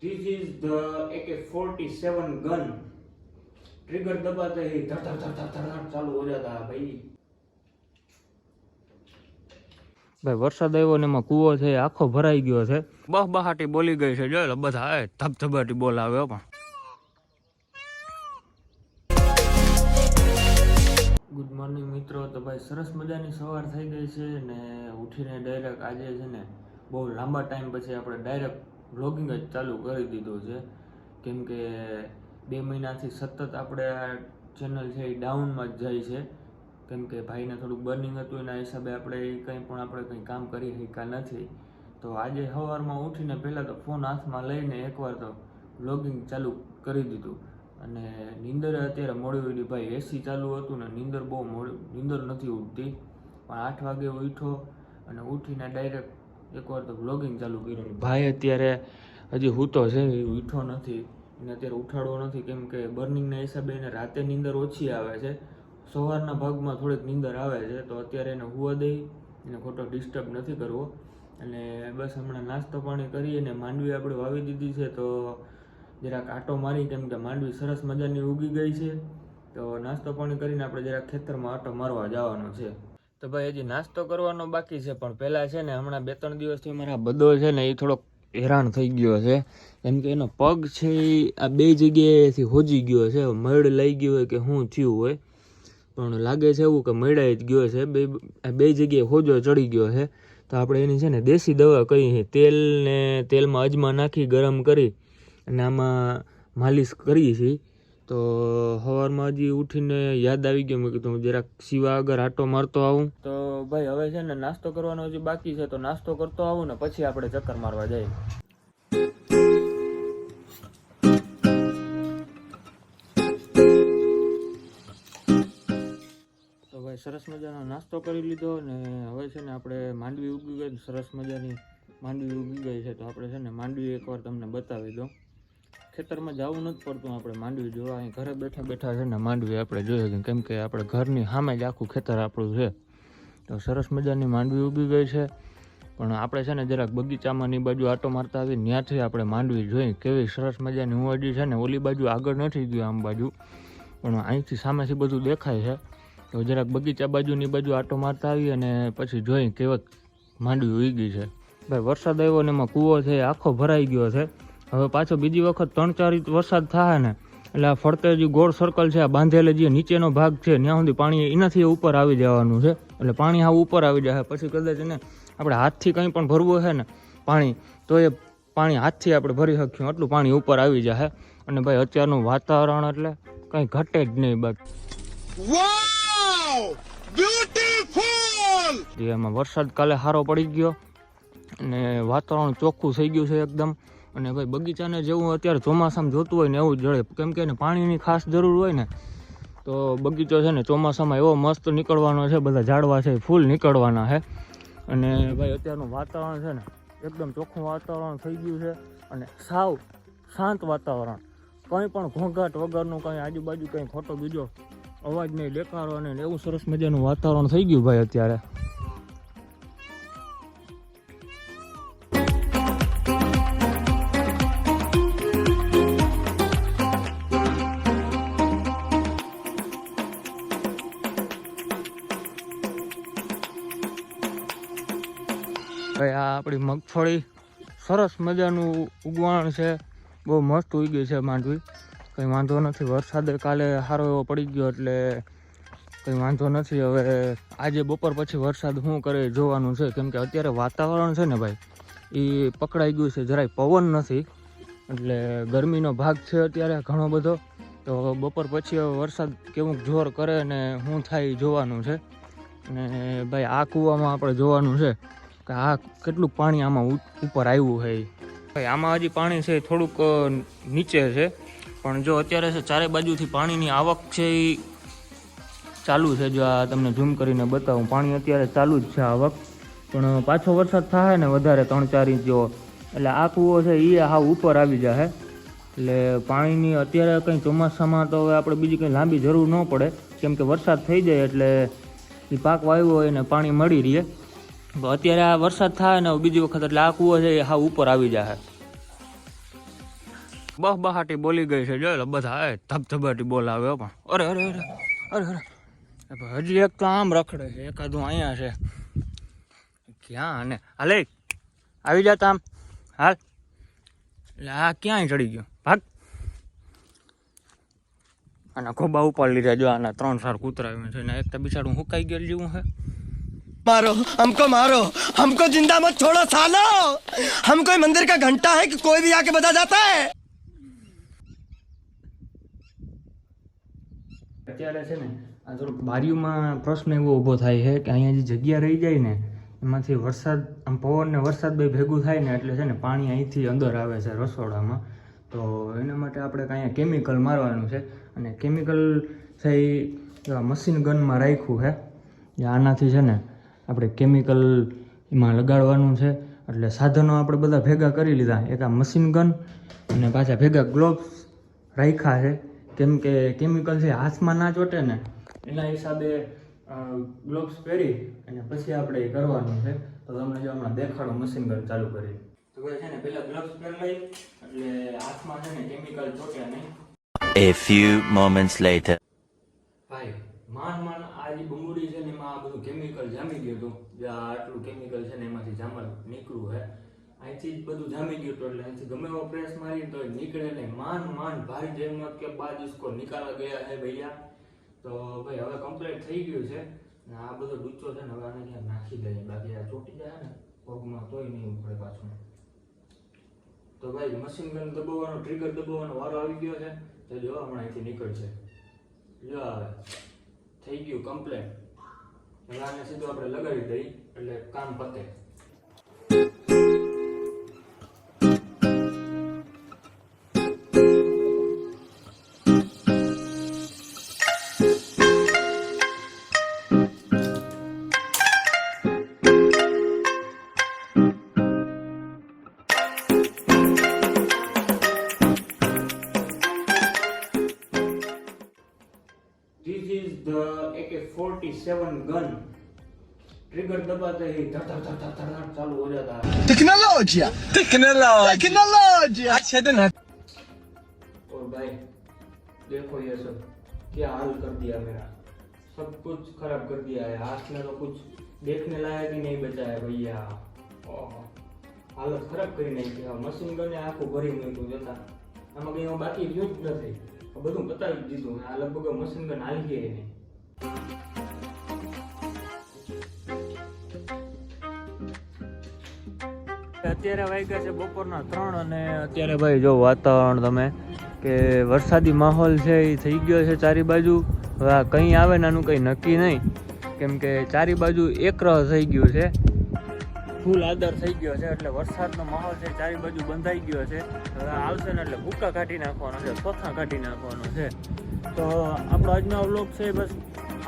This is the AK-47 gun. Trigger दबाते ही धड़ धड़ धड़ धड़ धड़ चालू हो जाता है भाई। ભાઈ વરસાદ આવ્યો ને એમાં કૂવો છે આખો ભરાઈ ગયો છે, બહાટી બોલી ગઈ છે, જો બધા ધબધબાટી બોલાવે પણ। ગુડ મોર્નિંગ મિત્રો, તો ભાઈ સરસ મજાની સવાર થઈ ગઈ છે ને ઉઠીને ડાયરેક્ટ આજે છે ને બહુ લાંબા ટાઈમ પછી આપણે ડાયરેક્ટ વ્લોગિંગ જ ચાલુ કરી દીધું છે, કેમ કે 2 મહિનાથી સતત આપણે આ ચેનલ છે એ ડાઉનમાં જ જાય છે, કેમ કે ભાઈને થોડુંક બર્નિંગ હતું એના હિસાબે આપણે કંઈ કામ કરી શક્યા નથી। તો આજે સવારમાં ઉઠીને પહેલાં તો ફોન હાથમાં લઈને એકવાર તો વ્લોગિંગ ચાલુ કરી દીધું અને નીંદર અત્યારે મોડી ઉઠી ભાઈ, એસી ચાલુ હતું ને નીંદર બહુ મોડી, નીંદર નથી ઉઠતી, પણ 8 વાગે ઉઠ્યો અને ઉઠીને ડાયરેક્ટ એકવાર તો વ્લોગિંગ ચાલુ કર્યું। ભાઈ અત્યારે હજી સૂતો છે, ઉઠ્યો નથી, એને અત્યારે ઉઠાડવો નથી, કેમ કે બર્નિંગના હિસાબે એને રાતે નીંદર ઓછી આવે છે, સવારના ભાગમાં થોડીક નીંદર આવે છે, તો અત્યારે એને હુવા દઈ, એને ખોટો ડિસ્ટર્બ નથી કરવો। અને બસ હમણાં નાસ્તો પાણી કરી અને માંડવી આપણે વાવી દીધી છે, તો જરાક આટો મારી, કેમ કે માંડવી સરસ મજાની ઉગી ગઈ છે, તો નાસ્તો પાણી કરીને આપણે જરાક ખેતરમાં આટો મારવા જવાનો છે। તો ભાઈ હજી નાસ્તો કરવાનો બાકી છે, પણ પહેલાં છે ને હમણાં 2-3 દિવસથી મારા બદો છે ને એ થોડોક હેરાન થઈ ગયો છે, કેમ કે એનો પગ છે એ આ 2 જગ્યાએથી હોજી ગયો છે, મળ લઈ ગયો હોય કે શું થયું હોય, પણ લાગે છે એવું કે મળાઈ જ ગયો છે, બે જગ્યાએ હોજો ચડી ગયો છે। તો આપણે એની છે ને દેશી દવા કરી, તેલમાં અજમા નાખી ગરમ કરી અને આમાં માલિશ કરીએ છીએ। તો સવારમાં હજી ઉઠીને યાદ આવી ગયો, મેં કીધું જરાક સિવા આગળ આટો મારતો આવું। તો ભાઈ હવે છે ને નાસ્તો કરવાનો હજી બાકી છે, તો નાસ્તો કરતો આવું ને પછી આપણે ચક્કર મારવા જઈએ। સરસ મજાનો નાસ્તો કરી લીધો ને હવે છે ને આપણે માંડવી ઉગી ગઈ, સરસ મજાની માંડવી ઉગી ગઈ છે, તો આપણે છે ને માંડવી એકવાર તમને બતાવી દો। ખેતરમાં જવું નથી પડતું આપણે માંડવી જોવા, અહીં ઘરે બેઠા બેઠા છે ને માંડવી આપણે જોઈએ, કેમ કે આપણે ઘરની સામે જ આખું ખેતર આપણું છે, તો સરસ મજાની માંડવી ઉગી ગઈ છે। પણ આપણે છે ને જરાક બગીચામાં ની બાજુ આટો મારતા આવી, ત્યાંથી આપણે માંડવી જોઈ કેવી સરસ મજાની ઉવાડી છે ને, ઓલી બાજુ આગળ નથી ગયું આમ બાજુ, પણ અહીંથી સામેથી બધું દેખાય છે, તો જરાક બગીચા બાજુની બાજુ આટો મારતા આવી અને પછી જોઈ કેવક માંડવી ઉગી છે। ભાઈ વરસાદ આવ્યો ને એમાં કૂવો છે આખો ભરાઈ ગયો છે, હવે પાછો બીજી વખત 3-4 ઇંચ વરસાદ થાય ને એટલે આ ફરતે જે ગોળ સર્કલ છે, આ બાંધેલે જે નીચેનો ભાગ છે ત્યાં સુધી પાણી એનાથી ઉપર આવી જવાનું છે, એટલે પાણી આ ઉપર આવી જાય, પછી કદાચ ને આપણે હાથથી કંઈ પણ ભરવું છે ને પાણી, તો એ પાણી હાથથી આપણે ભરી શકીએ, એટલું પાણી ઉપર આવી જાય। અને ભાઈ અત્યારનું વાતાવરણ એટલે કંઈ ઘટે જ નહીં બાકી। એમાં વરસાદ કાલે સારો પડી ગયો અને વાતાવરણ ચોખ્ખું થઈ ગયું છે એકદમ, અને ભાઈ બગીચાને જેવું અત્યારે ચોમાસામાં જોતું હોય ને એવું જ જડે, કેમ કે એને પાણીની ખાસ જરૂર હોય ને, તો બગીચો છે ને ચોમાસામાં એવો મસ્ત નીકળવાનો છે, બધા ઝાડવા છે ફૂલ નીકળવાના છે, અને ભાઈ અત્યારનું વાતાવરણ છે ને એકદમ ચોખ્ખું વાતાવરણ થઈ ગયું છે, અને સાવ શાંત વાતાવરણ, કંઈ પણ ઘોંઘાટ વગરનું, કંઈ આજુબાજુ કંઈ ખોટો બીજો અવાજ નહીં, દેખાડો નહીં, એવું સરસ મજાનું વાતાવરણ થઈ ગયું ભાઈ અત્યારે। ભાઈ આ આપણી મગફળી સરસ મજાનું ઉગવાણ છે, બહુ મસ્ત ઉગી છે માંડવી, કંઈ વાંધો નથી, વરસાદ કાલે સારો એવો પડી ગયો એટલે કંઈ વાંધો નથી। હવે આજે બપોર પછી વરસાદ શું કરે જોવાનું છે, કેમ કે અત્યારે વાતાવરણ છે ને ભાઈ એ પકડાઈ ગયું છે, જરાય પવન નથી, એટલે ગરમીનો ભાગ છે અત્યારે ઘણો બધો, તો બપોર પછી વરસાદ કેવું જોર કરે ને શું થાય જોવાનું છે। અને ભાઈ આ કૂવામાં આપણે જોવાનું છે કે આ કેટલું પાણી આમાં ઉપર આવ્યું છે, ભાઈ આમાં હજી પાણી છે થોડુંક નીચે છે, પણ જો અત્યારે છે ચારે બાજુથી પાણીની આવક છે એ ચાલુ છે। જો આ તમને ઝૂમ કરીને બતાવું, પાણી અત્યારે ચાલુ જ છે આવક, પણ પાછો વરસાદ થાય ને વધારે 3-4 ઇંચ જેવો એટલે આ કૂવો છે એ હાવ ઉપર આવી જાય, એટલે પાણીની અત્યારે કંઈ ચોમાસામાં તો હવે આપણે બીજી કંઈ લાંબી જરૂર ન પડે, કેમ કે વરસાદ થઈ જાય એટલે એ પાક વાવ્યો હોય એને પાણી મળી રહે, અત્યારે આ વરસાદ થાય ને બીજી વખત એટલે આ કૂવો છે એ હાવ ઉપર આવી જાય। બહાટી બોલી ગઈ છે જો બધા ધબધબાટી બોલાવે પણ અરે અરે અરે અરે અરે હજી એક તો આમ રખડે છે એકાદું અહીંયા છે ક્યાં અને હાલે આવી જતા આમ હાલ એટલે આ ક્યાંય ચડી ગયો ભાગ આના ખોબા ઉપાડી લીધા જો આના 3-4 કૂતરા છે ને એક તો બિચારું હુકાઈ ગયેલ જેવું છે मारो हमको जिंदा मत छोड़ो सालो हम कोई मंदिर का घंटा है कि कोई भी आके बजा जाता है અત્યારે છે ને આ થોડુંક બારીઓમાં પ્રશ્ન એવો ઊભો થાય છે કે અહીંયા જે જગ્યા રહી જાય ને એમાંથી વરસાદ આમ પવન ને વરસાદ બે ભેગું થાય ને એટલે છે ને પાણી અહીંથી અંદર આવે છે રસોડામાં તો એના માટે આપણે અહીંયા કેમિકલ મારવાનું છે અને કેમિકલ છે એ મશીન ગનમાં રાખ્યું છે જે આનાથી છે ને આપણે કેમિકલ એમાં લગાડવાનું છે એટલે સાધનો આપણે બધા ભેગા કરી લીધા એક આ મશીન ગન અને પાછા ભેગા ગ્લોવ્સ રાખ્યા છે કેમ કે કેમિકલ છે હાથમાં ના ચોટે ને એના હિસાબે ગ્લોવ્સ પહેરી અને પછી આપણે એ કરવાનું છે તો તમને જો હમણાં દેખાડો મશીન ગન ચાલુ કરી તો છે ને પહેલા ગ્લોવ્સ પહેરી લઈ એટલે હાથમાં છે ને કેમિકલ ચોટે નહીં. A few moments later. ભાઈ માન આ જે બંગુડી છે ને એમાં આ બધું કેમિકલ જામી ગયું હતું જે આટલું કેમિકલ છે ને એમાંથી જામલ નીકળ્યું છે અહીંથી જ બધું જામી ગયું હતું એટલે અહીંથી ગમે એવો પ્રેસ મારી તો નીકળે નહીં માન ભારી જહેમત કે બાદ इसको निकाला गया है भैया તો ભાઈ હવે કમ્પ્લીટ થઈ ગયું છે ને આ બધો ડૂચો છે ને હવે આને ક્યાં નાખી દઈએ બાકી આ ચોટી જાય ને પગમાં તોય નહીં ઉપડે પાછું તો ભાઈ મશીન ગન દબાવવાનો ટ્રિગર દબાવવાનો વારો આવી ગયો છે તો જો હમણાં અહીંથી નીકળશે જો આવે થઈ ગયું કમ્પ્લેટ હવે આને સીધું આપણે લગાવી દઈએ એટલે કામ પતે. This is the AK-47 gun. Trigger दबाते ही धड़ धड़ धड़ धड़ धड़ चालू हो जाता है. टेक्नोलॉजी अच्छे दिन है और भाई देखो ये सब क्या हाल कर दिया मेरा, सब कुछ खराब कर दिया है. हाथ में तो कुछ देखने लायक ही नहीं बचा है भैया. हालत खराब કરી નાખી. મશીન ગને આખું ભરી મૂક્યું જતા આમાં કઈ બાકી રહ્યું જ નથી. બધું બતાવી દીધું. આ લગભગ મશીન ગન હાલી ગઈ નહીં. અત્યારે વાગ્યા છે બપોરના 3 અને અત્યારે ભાઈ જો વાતાવરણ તમે કે વરસાદી માહોલ છે એ થઈ ગયો છે ચારે બાજુ. હવે આ કંઈ આવે ને આનું કંઈ નક્કી નહીં કેમ કે ચારે બાજુ એકરહ થઈ ગયું છે, ફૂલ આદર થઈ ગયો છે એટલે વરસાદનો માહોલ છે ચારે બાજુ બંધાઈ ગયો છે. હવે આવશે ને એટલે ભૂકા કાઢી નાખવાનો છે, સોથા કાઢી નાખવાનો છે. તો આપણો આજનો વ્લોગ છે બસ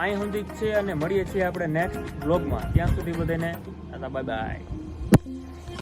અહીં સુધી જ છે અને મળીએ છીએ આપણે નેક્સ્ટ વ્લોગમાં. ત્યાં સુધી બધાને બાય બાય.